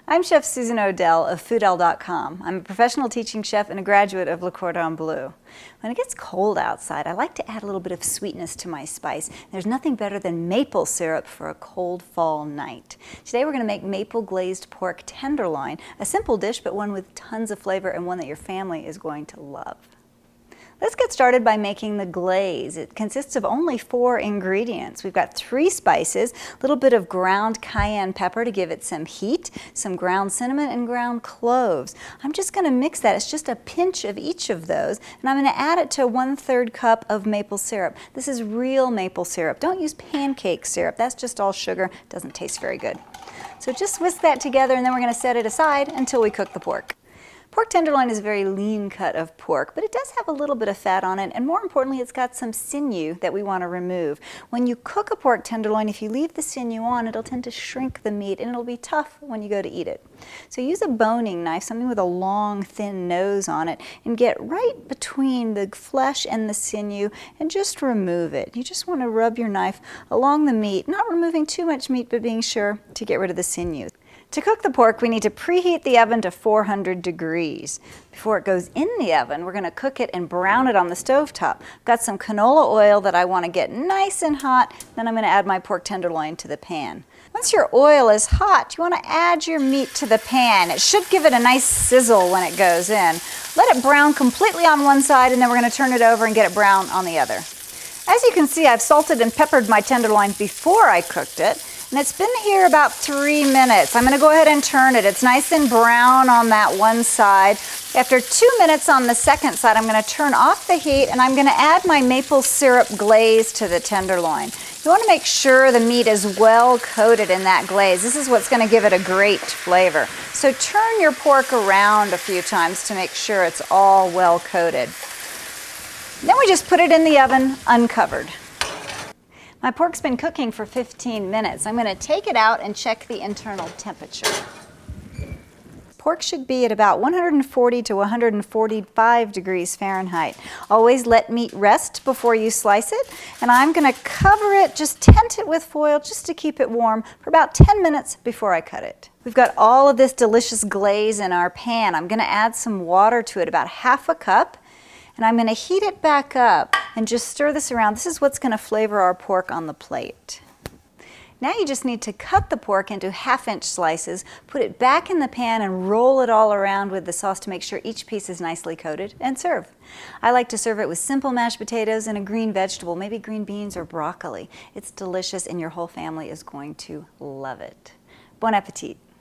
I'm Chef Susan Odell of foodelle.com. I'm a professional teaching chef and a graduate of Le Cordon Bleu. When it gets cold outside, I like to add a little bit of sweetness to my spice. There's nothing better than maple syrup for a cold fall night. Today we're going to make maple glazed pork tenderloin, a simple dish but one with tons of flavor and one that your family is going to love. Let's get started by making the glaze. It consists of only 4 ingredients. We've got 3 spices, a little bit of ground cayenne pepper to give it some heat, some ground cinnamon, and ground cloves. I'm just going to mix that. It's just a pinch of each of those, and I'm going to add it to 1/3 cup of maple syrup. This is real maple syrup. Don't use pancake syrup. That's just all sugar. It doesn't taste very good. So just whisk that together, and then we're going to set it aside until we cook the pork. Pork tenderloin is a very lean cut of pork, but it does have a little bit of fat on it, and more importantly, it's got some sinew that we want to remove. When you cook a pork tenderloin, if you leave the sinew on, it'll tend to shrink the meat, and it'll be tough when you go to eat it. So use a boning knife, something with a long, thin nose on it, and get right between the flesh and the sinew, and just remove it. You just want to rub your knife along the meat, not removing too much meat, but being sure to get rid of the sinew. To cook the pork, we need to preheat the oven to 400 degrees. Before it goes in the oven, we're going to cook it and brown it on the stovetop. I've got some canola oil that I want to get nice and hot. Then I'm going to add my pork tenderloin to the pan. Once your oil is hot, you want to add your meat to the pan. It should give it a nice sizzle when it goes in. Let it brown completely on one side, and then we're going to turn it over and get it brown on the other. As you can see, I've salted and peppered my tenderloin before I cooked it. And it's been here about 3 minutes. I'm going to go ahead and turn it. It's nice and brown on that one side. After 2 minutes on the second side, I'm going to turn off the heat and I'm going to add my maple syrup glaze to the tenderloin. You want to make sure the meat is well coated in that glaze. This is what's going to give it a great flavor. So turn your pork around a few times to make sure it's all well coated. Then we just put it in the oven uncovered. My pork's been cooking for 15 minutes. I'm going to take it out and check the internal temperature. Pork should be at about 140 to 145 degrees Fahrenheit. Always let meat rest before you slice it. And I'm going to cover it, just tent it with foil just to keep it warm for about 10 minutes before I cut it. We've got all of this delicious glaze in our pan. I'm going to add some water to it, about 1/2 cup. And I'm going to heat it back up and just stir this around. This is what's going to flavor our pork on the plate. Now you just need to cut the pork into 1/2-inch slices, put it back in the pan and roll it all around with the sauce to make sure each piece is nicely coated, and serve. I like to serve it with simple mashed potatoes and a green vegetable, maybe green beans or broccoli. It's delicious and your whole family is going to love it. Bon appetit.